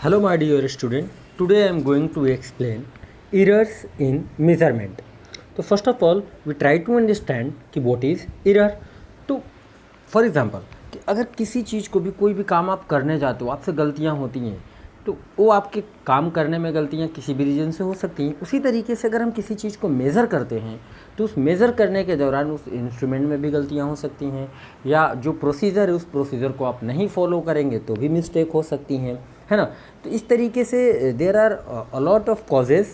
Hello my dear student, today I am going to explain errors in measurement. तो first of all we try to understand कि what is error. तो for example कि अगर किसी चीज़ को भी कोई भी काम आप करने जाते हो आपसे गलतियाँ होती हैं तो वो आपके काम करने में गलतियाँ किसी भी रीज़न से हो सकती हैं। उसी तरीके से अगर हम किसी चीज़ को मेज़र करते हैं तो उस मेज़र करने के दौरान उस इंस्ट्रूमेंट में भी गलतियाँ हो सकती हैं, या जो प्रोसीजर है उस प्रोसीजर को आप नहीं फॉलो करेंगे तो भी मिस्टेक हो सकती हैं, है ना। तो इस तरीके से there are a lot of causes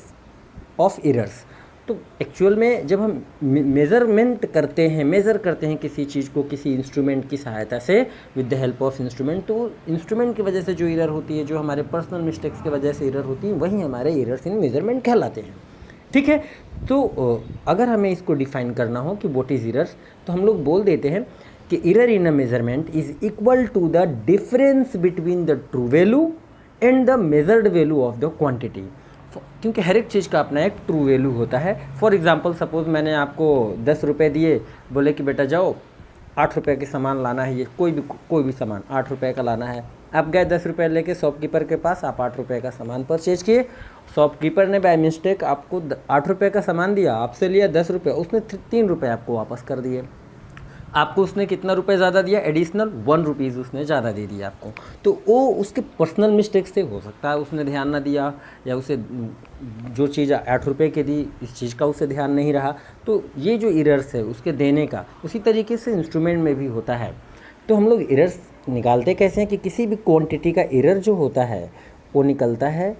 of errors. तो एक्चुअल में जब हम मेज़र करते हैं किसी चीज़ को किसी इंस्ट्रूमेंट की सहायता से with the help of instrument, तो इंस्ट्रूमेंट की वजह से जो एरर होती है, जो हमारे पर्सनल मिस्टेक्स की वजह से एरर होती है, वही हमारे एरर्स इन मेज़रमेंट कहलाते हैं। ठीक है, तो अगर हमें इसको डिफ़ाइन करना हो कि व्हाट इज़ एरर्स, तो हम लोग बोल देते हैं कि error in a measurement is equal to the difference between the true value and the measured value of the quantity. क्योंकि हर एक चीज़ का अपना एक ट्रू वैल्यू होता है। फॉर एग्जांपल सपोज़ मैंने आपको 10 रुपये दिए, बोले कि बेटा जाओ 8 रुपये के सामान लाना है, ये कोई भी सामान 8 रुपये का लाना है। आप गए 10 रुपये लेके शॉपकीपर के पास, आप 8 रुपये का सामान परचेज किए। शॉपकीपर ने बाय मिस्टेक आपको 8 रुपये का सामान दिया, आपसे लिया 10 रुपये, उसने 3 रुपये आपको वापस कर दिए। आपको उसने कितना रुपए ज़्यादा दिया, एडिशनल 1 रुपीज़ उसने ज़्यादा दे दिया आपको। तो वो उसके पर्सनल मिस्टेक से हो सकता है, उसने ध्यान ना दिया, या उसे जो चीज़ 8 रुपये की दी इस चीज़ का उसे ध्यान नहीं रहा। तो ये जो एरर्स है उसके देने का, उसी तरीके से इंस्ट्रूमेंट में भी होता है। तो हम लोग एरर्स निकालते कैसे हैं कि किसी भी क्वान्टिटी का एरर जो होता है वो निकलता है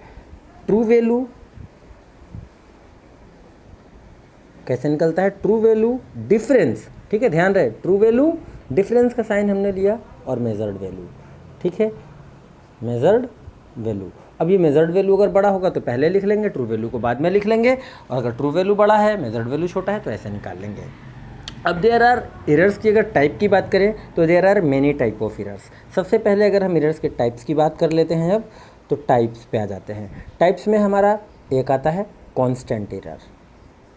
ट्रू वैल्यू। कैसे निकलता है? True value difference. ठीक है, ध्यान रहे, ट्रू वैल्यू डिफरेंस का साइन हमने लिया और मेजर्ड वैल्यू। ठीक है, मेजर्ड वैल्यू। अब ये मेजर्ड वैल्यू अगर बड़ा होगा तो पहले लिख लेंगे, ट्रू वैल्यू को बाद में लिख लेंगे, और अगर ट्रू वैल्यू बड़ा है मेजर्ड वैल्यू छोटा है तो ऐसे निकाल लेंगे। अब देयर आर एरर्स की अगर टाइप की बात करें तो there are many type of errors. सबसे पहले अगर हम एरर्स के टाइप्स की बात कर लेते हैं अब, तो टाइप्स पे आ जाते हैं। टाइप्स में हमारा एक आता है कॉन्स्टेंट एरर,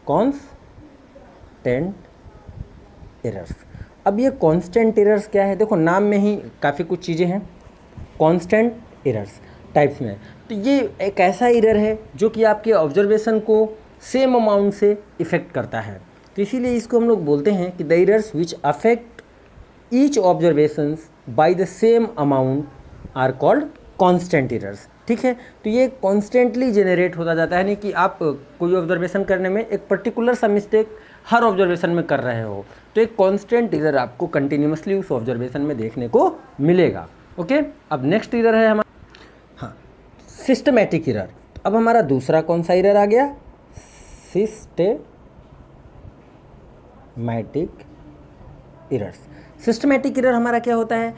कॉन्स्टेंट एरर्स। अब ये कांस्टेंट एरर्स क्या है? देखो नाम में ही काफ़ी कुछ चीज़ें हैं। कांस्टेंट एरर्स टाइप्स में, तो ये एक ऐसा एरर है जो कि आपके ऑब्जर्वेशन को सेम अमाउंट से इफ़ेक्ट करता है। तो इसीलिए इसको हम लोग बोलते हैं कि the errors which affect each observations by the same amount are called constant errors. ठीक है, तो ये कॉन्स्टेंटली जनरेट होता जाता है, नहीं कि आप कोई ऑब्जर्वेशन करने में एक पर्टिकुलर सा मिस्टेक हर ऑब्जर्वेशन में कर रहे हो, तो एक कांस्टेंट एरर आपको कंटिन्यूसली उस ऑब्जर्वेशन में देखने को मिलेगा। ओके, अब नेक्स्ट एरर है हमारा, हाँ, सिस्टमैटिक एरर। अब हमारा दूसरा कौन सा एरर आ गया? Systematic errors. सिस्टमैटिक एरर हमारा क्या होता है?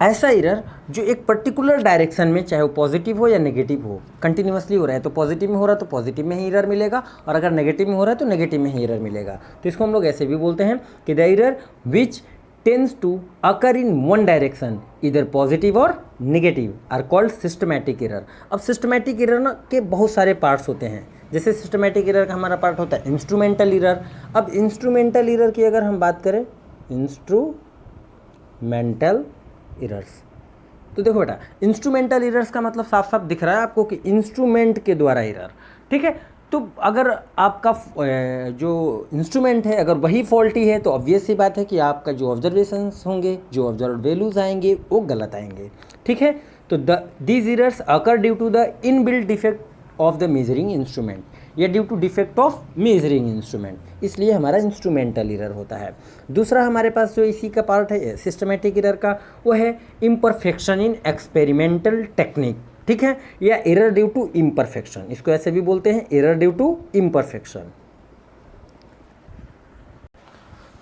ऐसा एरर जो एक पर्टिकुलर डायरेक्शन में, चाहे वो पॉजिटिव हो या नेगेटिव हो, कंटिन्यूसली हो रहा है। तो पॉजिटिव में हो रहा है तो पॉजिटिव में ही एरर मिलेगा, और अगर नेगेटिव में हो रहा है तो नेगेटिव में ही एरर मिलेगा। तो इसको हम लोग ऐसे भी बोलते हैं कि the error which tends to occur in one direction इधर पॉजिटिव और negative are called systematic error. अब सिस्टमैटिक एरर के बहुत सारे पार्ट्स होते हैं। जैसे सिस्टमैटिक एरर का हमारा पार्ट होता है इंस्ट्रूमेंटल एरर। अब इंस्ट्रूमेंटल एरर की अगर हम बात करें, इंस्ट्रूमेंटल एरर्स, तो देखो बेटा, इंस्ट्रूमेंटल एरर्स का मतलब साफ साफ दिख रहा है आपको कि इंस्ट्रूमेंट के द्वारा एरर। ठीक है, तो अगर आपका जो इंस्ट्रूमेंट है अगर वही फॉल्टी है तो ऑब्वियस सी बात है कि आपका जो ऑब्जर्वेशंस होंगे, जो ऑब्जर्व वैल्यूज आएंगे वो गलत आएंगे। ठीक है, तो these errors occur due to the inbuilt defect of the measuring instrument, या due to defect of measuring instrument, इसलिए हमारा इंस्ट्रूमेंटल एरर होता है। दूसरा हमारे पास जो इसी का पार्ट है सिस्टमैटिक एरर का, वो है इम्परफेक्शन इन एक्सपेरिमेंटल टेक्निक। ठीक है, या एरर ड्यू टू इम्परफेक्शन, इसको ऐसे भी बोलते हैं, एरर ड्यू टू इम्परफेक्शन।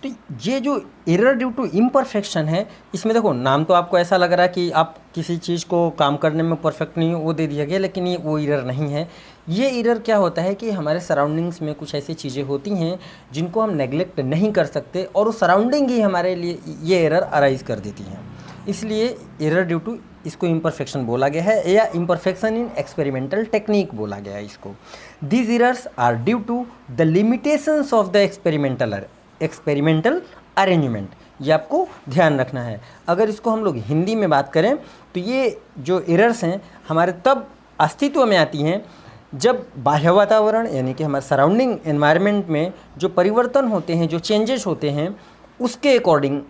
तो ये जो एरर ड्यू टू इम्परफेक्शन है, इसमें देखो नाम तो आपको ऐसा लग रहा है कि आप किसी चीज़ को काम करने में परफेक्ट नहीं हो, वो दे दिया गया, लेकिन ये वो एरर नहीं है। ये एरर क्या होता है कि हमारे सराउंडिंग्स में कुछ ऐसी चीज़ें होती हैं जिनको हम नेग्लेक्ट नहीं कर सकते, और वो सराउंडिंग ही हमारे लिए ये एरर अराइज कर देती हैं। इसलिए एरर ड्यू टू इसको इम्परफेक्शन बोला गया है, या इम्परफेक्शन इन एक्सपेरिमेंटल टेक्निक बोला गया है इसको। These errors are due to the limitations of the experimental arrangement, ये आपको ध्यान रखना है। अगर इसको हम लोग हिंदी में बात करें तो ये जो एरर्स हैं हमारे तब अस्तित्व में आती हैं जब बाह्य वातावरण यानी कि हमारे सराउंडिंग एनवायरनमेंट में जो परिवर्तन होते हैं, जो चेंजेस होते हैं, उसके अकॉर्डिंग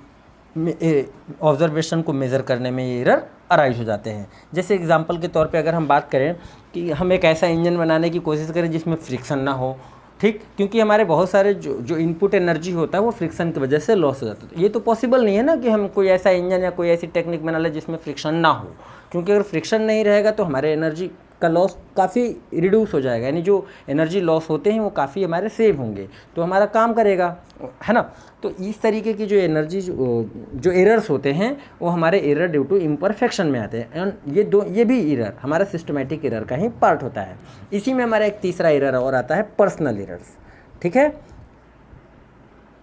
ऑब्जर्वेशन को मेज़र करने में ये एरर अराइज हो जाते हैं। जैसे एग्जांपल के तौर पे अगर हम बात करें कि हम एक ऐसा इंजन बनाने की कोशिश करें जिसमें फ्रिक्शन ना हो, ठीक, क्योंकि हमारे बहुत सारे जो इनपुट एनर्जी होता है वो फ्रिक्शन की वजह से लॉस हो जाता है। तो ये तो पॉसिबल नहीं है ना कि हम कोई ऐसा इंजन या कोई ऐसी टेक्निक बना लें जिसमें फ्रिक्शन ना हो, क्योंकि अगर फ्रिक्शन नहीं रहेगा तो हमारे एनर्जी का लॉस काफ़ी रिड्यूस हो जाएगा, यानी जो एनर्जी लॉस होते हैं वो काफ़ी हमारे सेव होंगे, तो हमारा काम करेगा, है ना। तो इस तरीके की जो एनर्जी जो एरर्स होते हैं वो हमारे एरर ड्यू टू इम्परफेक्शन में आते हैं। एंड ये भी एरर हमारा सिस्टमेटिक एरर का ही पार्ट होता है। इसी में हमारा एक तीसरा एरर और आता है पर्सनल एरर्स, ठीक है।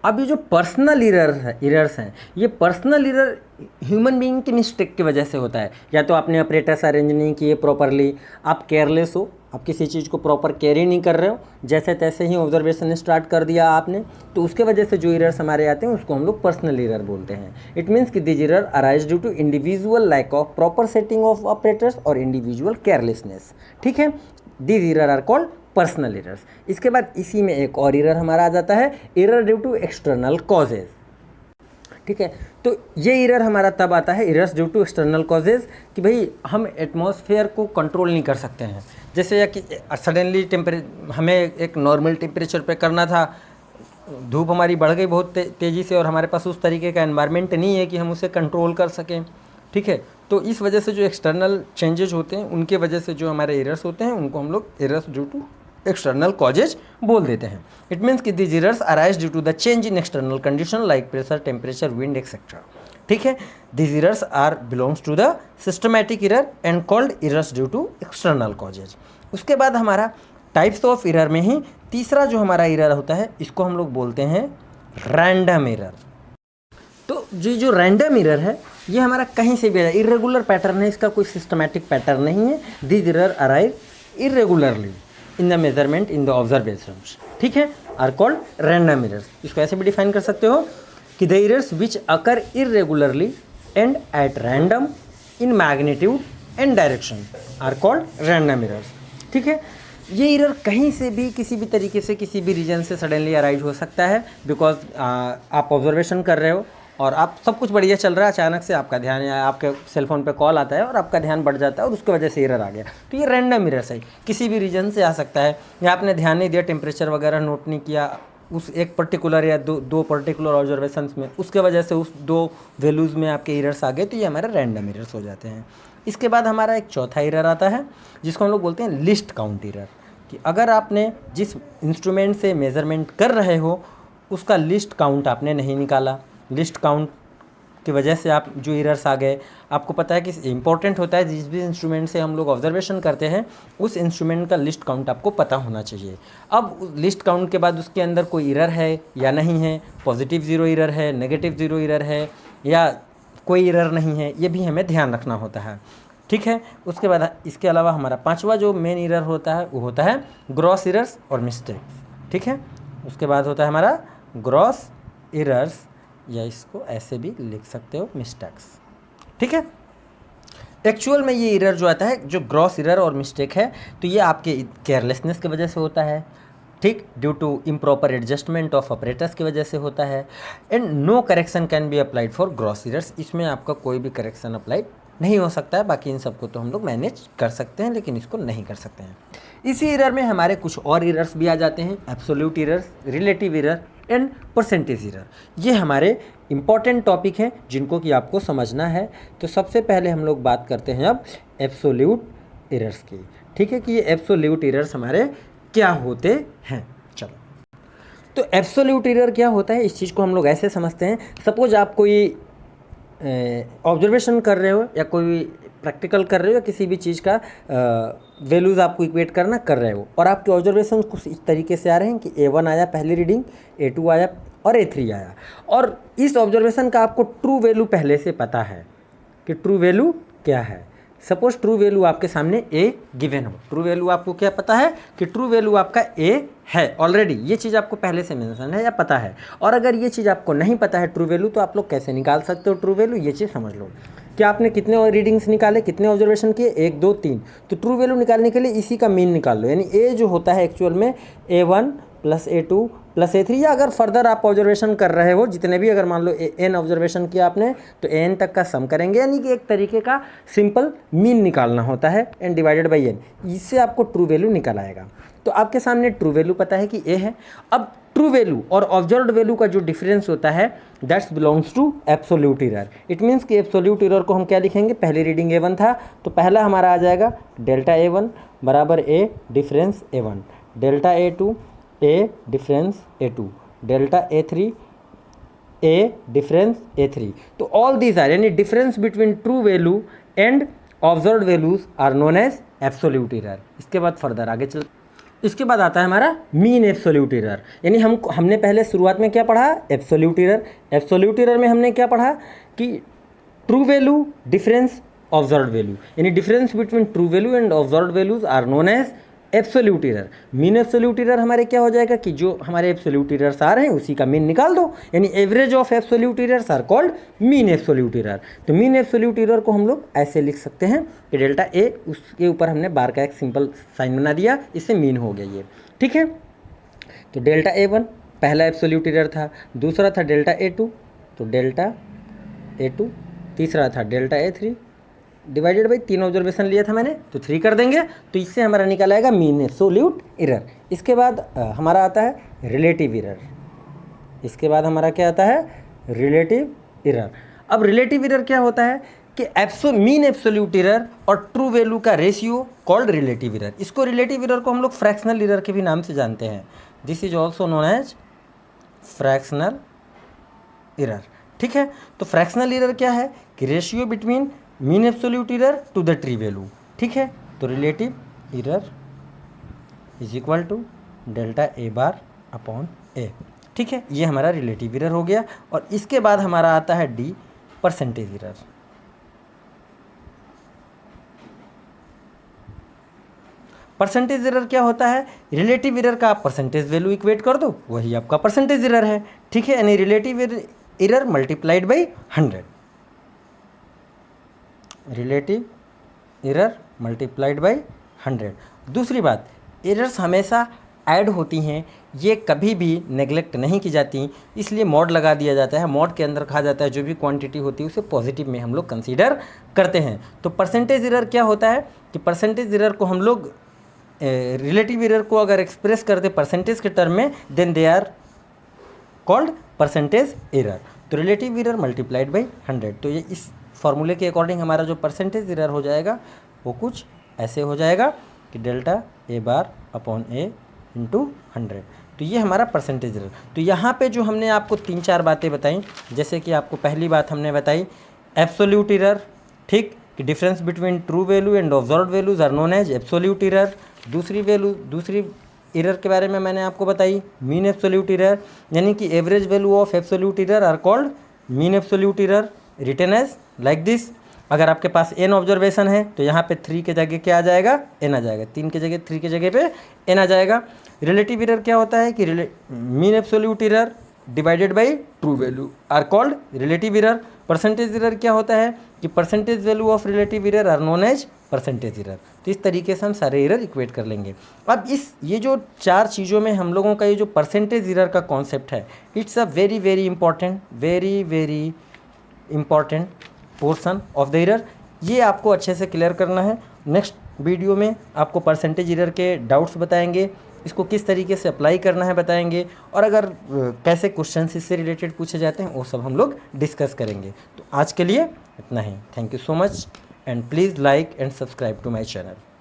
अब ये जो पर्सनल एरर्स हैं ये पर्सनल एरर ह्यूमन बीइंग की मिस्टेक की वजह से होता है। या तो आपने ऑपरेटर्स अरेंज नहीं किए प्रॉपरली, आप केयरलेस हो, आप किसी चीज़ को प्रॉपर कैरी नहीं कर रहे हो, जैसे तैसे ही ऑब्जर्वेशन स्टार्ट कर दिया आपने, तो उसके वजह से जो एरर्स हमारे आते हैं उसको हम लोग पर्सनल एरर बोलते हैं। इट मीन्स कि this error arise due to individual lack of proper setting of operators और इंडिविजुअल केयरलेसनेस, ठीक है। This error are called personal errors. इसके बाद इसी में एक और एरर हमारा आ जाता है, error due to external causes, ठीक है। तो ये एरर हमारा तब आता है, errors due to external causes, कि भाई हम एटमॉस्फेयर को कंट्रोल नहीं कर सकते हैं। जैसे या कि सडनली हमें एक नॉर्मल टेम्परेचर पे करना था, धूप हमारी बढ़ गई बहुत तेज़ी से और हमारे पास उस तरीके का एनवायरनमेंट नहीं है कि हम उसे कंट्रोल कर सकें, ठीक है। तो इस वजह से जो एक्सटर्नल चेंजेस होते हैं उनके वजह से जो हमारे एरर्स होते हैं उनको हम लोग errors due to external causes बोल देते हैं। इट मीन्स कि this errors arise due to the change in external condition like pressure, temperature, wind etcetera, ठीक है। This errors are belongs to the systematic error and called errors due to external causes. उसके बाद हमारा types of error में ही तीसरा जो हमारा error होता है इसको हम लोग बोलते हैं रैंडम एरर। तो जो रैंडम एरर है ये हमारा कहीं से भी आया, इरेगुलर पैटर्न है, इसका कोई सिस्टमैटिक पैटर्न नहीं है। This error arrive irregularly in the measurement in the observations, ठीक है, आर कॉल्ड रैंडम एरर्स। इसको ऐसे भी डिफाइन कर सकते हो कि the errors which occur irregularly and at random in magnitude and direction are called random errors, ठीक है। ये एरर कहीं से भी किसी भी तरीके से किसी भी रीजन से सडनली अराइज हो सकता है, बिकॉज आप ऑब्जर्वेशन कर रहे हो और आप सब कुछ बढ़िया चल रहा है, अचानक से आपका ध्यान या आपके सेलफोन पे कॉल आता है और आपका ध्यान बढ़ जाता है और उसकी वजह से एरर आ गया। तो ये रैंडम एरर है, किसी भी रीजन से आ सकता है, या आपने ध्यान नहीं दिया, टेम्परेचर वगैरह नोट नहीं किया उस एक पर्टिकुलर या दो पर्टिकुलर ऑब्जर्वेशंस में, उसके वजह से उस दो वैल्यूज़ में आपके एरर्स आ गए, तो ये हमारे रैंडम एरर्स हो जाते हैं। इसके बाद हमारा एक चौथा एरर आता है जिसको हम लोग बोलते हैं लिस्ट काउंट एरर, कि अगर आपने जिस इंस्ट्रूमेंट से मेज़रमेंट कर रहे हो उसका लिस्ट काउंट आपने नहीं निकाला, लिस्ट काउंट की वजह से आप जो एरर्स आ गए। आपको पता है कि इंपॉर्टेंट होता है जिस भी इंस्ट्रूमेंट से हम लोग ऑब्जर्वेशन करते हैं उस इंस्ट्रूमेंट का लिस्ट काउंट आपको पता होना चाहिए। अब लिस्ट काउंट के बाद उसके अंदर कोई एरर है या नहीं है, पॉजिटिव ज़ीरो एरर है, नेगेटिव ज़ीरो एरर है या कोई एरर नहीं है, ये भी हमें ध्यान रखना होता है, ठीक है। उसके बाद इसके अलावा हमारा पांचवा जो मेन एरर होता है वो होता है ग्रॉस एरर्स और मिस्टेक्स, ठीक है। उसके बाद होता है हमारा ग्रॉस एरर्स, या इसको ऐसे भी लिख सकते हो मिस्टेक्स, ठीक है। एक्चुअल में ये एरर जो आता है, जो ग्रॉस एरर और मिस्टेक है, तो ये आपके केयरलेसनेस की वजह से होता है, ठीक, due to improper adjustment of operators की वजह से होता है। And no correction can be applied for gross errors, इसमें आपका कोई भी करेक्शन अप्लाई नहीं हो सकता है। बाकी इन सबको तो हम लोग मैनेज कर सकते हैं लेकिन इसको नहीं कर सकते हैं। इसी एरर में हमारे कुछ और एरर्स भी आ जाते हैं, absolute errors, relative error and percentage error. ये हमारे इंपॉर्टेंट टॉपिक हैं जिनको कि आपको समझना है। तो सबसे पहले हम लोग बात करते हैं अब एब्सोल्यूट एरर्स की, ठीक है, कि ये एब्सोल्यूट एरर्स हमारे क्या होते हैं। चलो, तो एब्सोल्यूट एरर क्या होता है, इस चीज़ को हम लोग ऐसे समझते हैं। सपोज आप कोई ऑब्जर्वेशन कर रहे हो या कोई प्रैक्टिकल कर रहे हो या किसी भी चीज़ का वैल्यूज़ आपको इक्वेट करना कर रहे हो और आपके ऑब्जर्वेशन कुछ इस तरीके से आ रहे हैं कि A1 आया पहली रीडिंग, A2 आया और A3 आया, और इस ऑब्जर्वेशन का आपको ट्रू वैल्यू पहले से पता है कि ट्रू वैल्यू क्या है। सपोज ट्रू वैल्यू आपके सामने ए गिवन हो, ट्रू वैल्यू आपको क्या पता है कि ट्रू वैल्यू आपका ए है ऑलरेडी, ये चीज़ आपको पहले से मेंशन है या पता है। और अगर ये चीज़ आपको नहीं पता है ट्रू वैल्यू, तो आप लोग कैसे निकाल सकते हो ट्रू वैल्यू, ये चीज़ समझ लो कि आपने कितने रीडिंग्स निकाले, कितने ऑब्जर्वेशन किए, 1 2 3। तो ट्रू वैल्यू निकालने के लिए इसी का मीन निकाल लो, यानी ए जो होता है एक्चुअल में A1 + A2 + A3, या अगर फर्दर आप ऑब्जर्वेशन कर रहे हो जितने भी, अगर मान लो n ऑब्जर्वेशन किया आपने तो n तक का सम करेंगे, यानी कि एक तरीके का सिंपल मीन निकालना होता है n / n, इससे आपको ट्रू वैल्यू निकल आएगा। तो आपके सामने ट्रू वैल्यू पता है कि a है। अब ट्रू वैल्यू और ऑब्जर्व्ड वैल्यू का जो डिफरेंस होता है that's belongs to absolute error. It means कि एब्सोल्यूट एरर को हम क्या लिखेंगे, पहली रीडिंग A1 था तो पहला हमारा आ जाएगा delta A1 = A difference A1, delta A2 A difference A2, delta A3 A difference A3। तो ऑल दीज आर, यानी difference between true value and observed values are known as absolute error. इसके बाद फर्दर आगे चल, इसके बाद आता है हमारा मीन एब्सोल्यूट एरर, यानी हमने पहले शुरुआत में क्या पढ़ा, एब्सोल्यूट एरर। एब्सोल्यूट एरर में हमने क्या पढ़ा कि true value difference observed value, यानी difference between true value and observed values are known as absolute error. Mean absolute error हमारे क्या हो जाएगा कि जो हमारे एब्सोल्यूट एरर्स आ रहे हैं उसी का मीन निकाल दो, यानी average of absolute errors are called mean absolute error. तो मीन एब्सोल्यूट एरर को हम लोग ऐसे लिख सकते हैं कि डेल्टा ए, उसके ऊपर हमने बार का एक सिंपल साइन बना दिया, इससे मीन हो गया ये, ठीक है। तो डेल्टा A1 पहला एब्सोल्यूट एरर था, दूसरा था डेल्टा A2, तो डेल्टा A2, तीसरा था delta A3 divided by 3 observation लिया था मैंने तो 3 कर देंगे, तो इससे हमारा निकल आएगा मीन एब्सोल्यूट एरर। इसके बाद हमारा आता है रिलेटिव एरर। इसके बाद हमारा क्या आता है, रिलेटिव एरर। अब रिलेटिव एरर क्या होता है कि मीन एब्सोल्यूट एरर और ट्रू वैल्यू का रेशियो कॉल्ड रिलेटिव एरर। इसको रिलेटिव एरर को हम लोग फ्रैक्शनल एरर के भी नाम से जानते हैं, this is also known as fractional error, ठीक है। तो फ्रैक्शनल एरर क्या है कि ratio between mean absolute error to the true value, ठीक है। तो relative error is equal to delta A/A, ठीक है। ये हमारा रिलेटिव एरर हो गया। और इसके बाद हमारा आता है D, percentage error. Percentage error क्या होता है, रिलेटिव एरर का आप परसेंटेज वैल्यू इक्वेट कर दो, वही आपका परसेंटेज एरर है, ठीक है। यानी relative error multiplied by 100, relative error multiplied by 100। दूसरी बात, एरर्स हमेशा ऐड होती हैं, ये कभी भी नेग्लेक्ट नहीं की जाती, इसलिए मॉड लगा दिया जाता है। मॉड के अंदर कहा जाता है जो भी क्वांटिटी होती है उसे पॉजिटिव में हम लोग कंसीडर करते हैं। तो परसेंटेज एरर क्या होता है कि परसेंटेज एरर को हम लोग रिलेटिव एरर को अगर एक्सप्रेस करते परसेंटेज के टर्म में, then they are called percentage error. तो रिलेटिव एरर मल्टीप्लाइड बाई 100। तो ये इस फॉर्मूले के अकॉर्डिंग हमारा जो परसेंटेज एरर हो जाएगा वो कुछ ऐसे हो जाएगा कि डेल्टा A/A × 100। तो ये हमारा परसेंटेज एरर। तो यहाँ पे जो हमने आपको 3-4 बातें बताई, जैसे कि आपको पहली बात हमने बताई एब्सोल्यूट एरर, ठीक, कि difference between true value and observed values are known as absolute error. दूसरी एरर के बारे में मैंने आपको बताई मीन एब्सोल्यूट एरर, यानी कि average value of absolute error are called mean absolute error, written as like this. अगर आपके पास n ऑब्जर्वेशन है तो यहाँ पे 3 के जगह क्या आ जाएगा, n आ जाएगा, 3 के जगह 3 के जगह पे n आ जाएगा। रिलेटिव एरर क्या होता है कि mean absolute error divided by true value are called relative error. Percentage error क्या होता है कि percentage value of relative error are known as percentage error. तो इस तरीके से हम सारे एरर इक्वेट कर लेंगे। अब ये जो 4 चीज़ों में हम लोगों का ये जो परसेंटेज एरर का कॉन्सेप्ट है, it's a very very important portion of the error. ये आपको अच्छे से क्लियर करना है। नेक्स्ट वीडियो में आपको परसेंटेज एरर के डाउट्स बताएंगे, इसको किस तरीके से अप्लाई करना है बताएंगे, और अगर कैसे क्वेश्चन इससे रिलेटेड पूछे जाते हैं वो सब हम लोग डिस्कस करेंगे। तो आज के लिए इतना ही। Thank you so much and please like and subscribe to my channel.